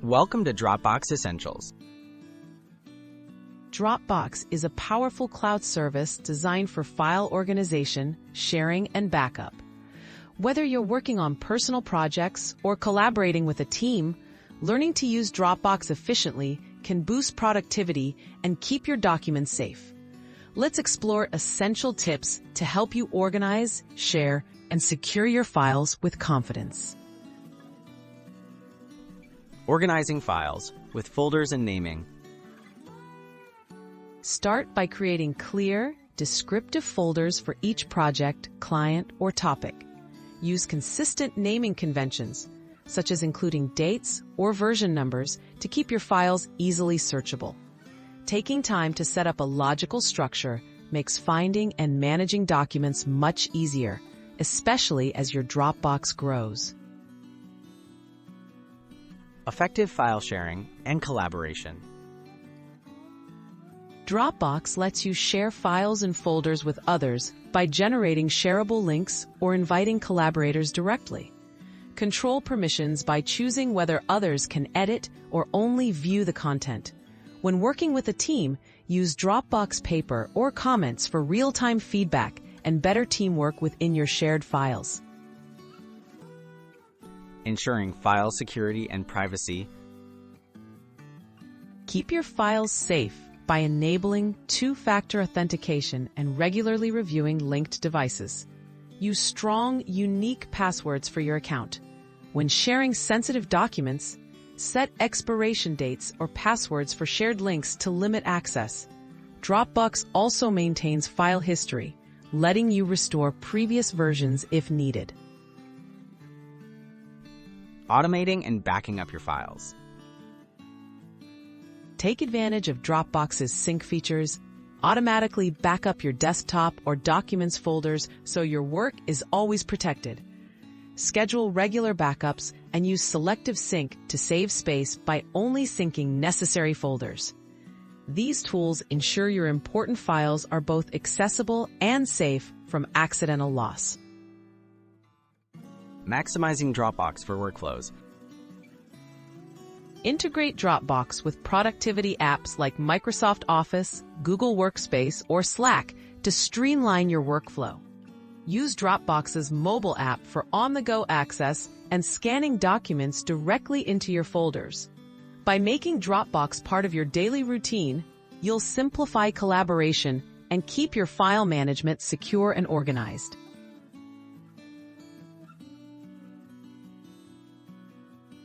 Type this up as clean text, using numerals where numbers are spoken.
Welcome to Dropbox Essentials. Dropbox is a powerful cloud service designed for file organization, sharing, and backup. Whether you're working on personal projects or collaborating with a team, learning to use Dropbox efficiently can boost productivity and keep your documents safe. Let's explore essential tips to help you organize, share, and secure your files with confidence. Organizing files with folders and naming. Start by creating clear, descriptive folders for each project, client, or topic. Use consistent naming conventions, such as including dates or version numbers, to keep your files easily searchable. Taking time to set up a logical structure makes finding and managing documents much easier, especially as your Dropbox grows. Effective file sharing and collaboration. Dropbox lets you share files and folders with others by generating shareable links or inviting collaborators directly. Control permissions by choosing whether others can edit or only view the content. When working with a team, use Dropbox Paper or comments for real-time feedback and better teamwork within your shared files. Ensuring file security and privacy. Keep your files safe by enabling two-factor authentication and regularly reviewing linked devices. Use strong, unique passwords for your account. When sharing sensitive documents, set expiration dates or passwords for shared links to limit access. Dropbox also maintains file history, letting you restore previous versions if needed. Automating and backing up your files. Take advantage of Dropbox's sync features. Automatically back up your desktop or documents folders so your work is always protected. Schedule regular backups and use selective sync to save space by only syncing necessary folders. These tools ensure your important files are both accessible and safe from accidental loss. Maximizing Dropbox for workflows. Integrate Dropbox with productivity apps like Microsoft Office, Google Workspace, or Slack to streamline your workflow. Use Dropbox's mobile app for on-the-go access and scanning documents directly into your folders. By making Dropbox part of your daily routine, you'll simplify collaboration and keep your file management secure and organized.